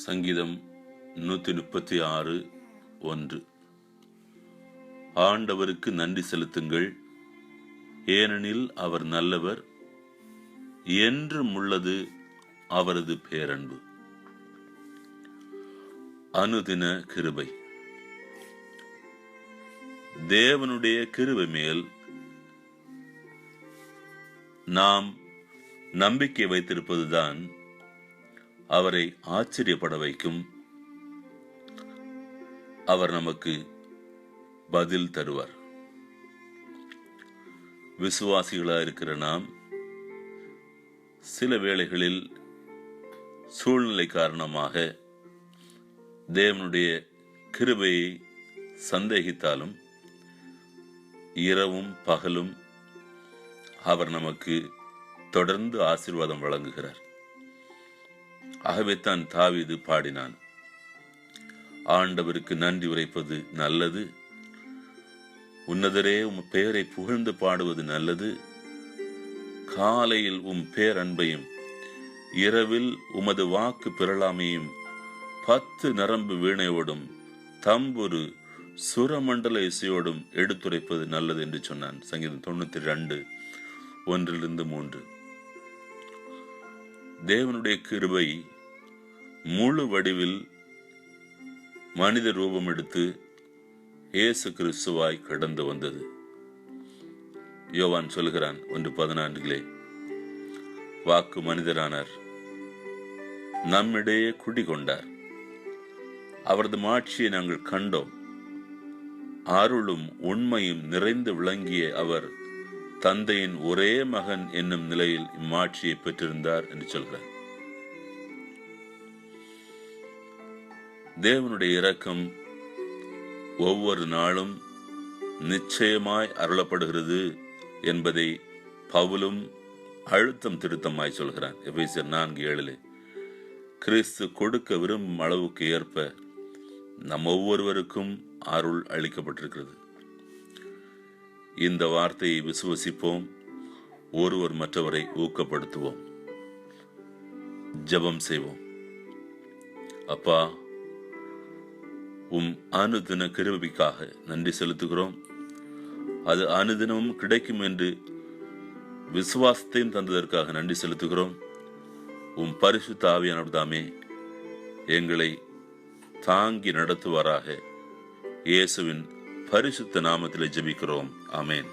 சங்கீதம் 136:1. ஆண்டவருக்கு நன்றி செலுத்துங்கள், ஏனெனில் அவர் நல்லவர், என்றும் உள்ளது அவரது பேரன்பு. அனுதின கிருபை. தேவனுடைய கிருபை மேல் நாம் நம்பிக்கை வைத்திருப்பதுதான் அவரை ஆச்சரியப்பட வைக்கும். அவர் நமக்கு பதில் தருவார். விசுவாசிகளாக இருக்கிற நாம் சில வேளைகளில் சூழ்நிலை காரணமாக தேவனுடைய கிருபையை சந்தேகித்தாலும் இரவும் பகலும் அவர் நமக்கு தொடர்ந்து ஆசீர்வாதம் வழங்குகிறார். ஆகவே தான் தாவீது பாடினான், ஆண்டவருக்கு நன்றி உரைப்பது நல்லது, உன்னதரே உம் பெயரை புகழ்ந்து பாடுவது நல்லது, காலையில் உம் பேரன்பையும் இரவில் உமது வாக்கு பிறழாமையும் 10 நரம்பு வீணையோடும் தம்புரு சுரமண்டல இசையோடும் எடுத்துரைப்பது நல்லது என்று சொன்னான். சங்கீதம் 92:1-3. தேவனுடைய கிருபை முழு வடிவில் மனித ரூபம் எடுத்து இயேசு கிறிஸ்துவாய் கடந்து வந்தது. யோவான் சொல்கிறான் 1:14, வாக்கு மனிதரானார், நம்மிடையே குடிகொண்டார், அவரது மாட்சியை நாங்கள் கண்டோம், அருளும் உண்மையும் நிறைந்து விளங்கிய அவர் தந்தையின் ஒரே மகன் என்னும் நிலையில் இம்மாட்சியை பெற்றிருந்தார் என்று சொல்கிறார். தேவனுடைய இரக்கம் ஒவ்வொரு நாளும் நிச்சயமாய் அருளப்படுகிறது என்பதை பவுலும் அழுத்தம் திருத்தமாய் சொல்கிறான். எபேசியர் 4:7, கிறிஸ்து கொடுக்க விரும்பும் அளவுக்கு ஏற்ப நம் ஒவ்வொருவருக்கும் அருள் அளிக்கப்பட்டிருக்கிறது. இந்த வார்த்தையை விசுவசிப்போம், ஒருவர் மற்றவரை ஊக்கப்படுத்துவோம். ஜெபம் செய்வோம். அப்பா, உம் அனுதின கிருபைக்காக நன்றி செலுத்துகிறோம். அது அனுதினமும் கிடைக்கும் என்று விசுவாசத்தையும் தந்ததற்காக நன்றி செலுத்துகிறோம். உம் பரிசுத்த ஆவியானவர் தாமே எங்களை தாங்கி நடத்துவாராக. இயேசுவின் பரிசுத்த நாமத்தில் ஜெபிக்கிறோம். ஆமென்.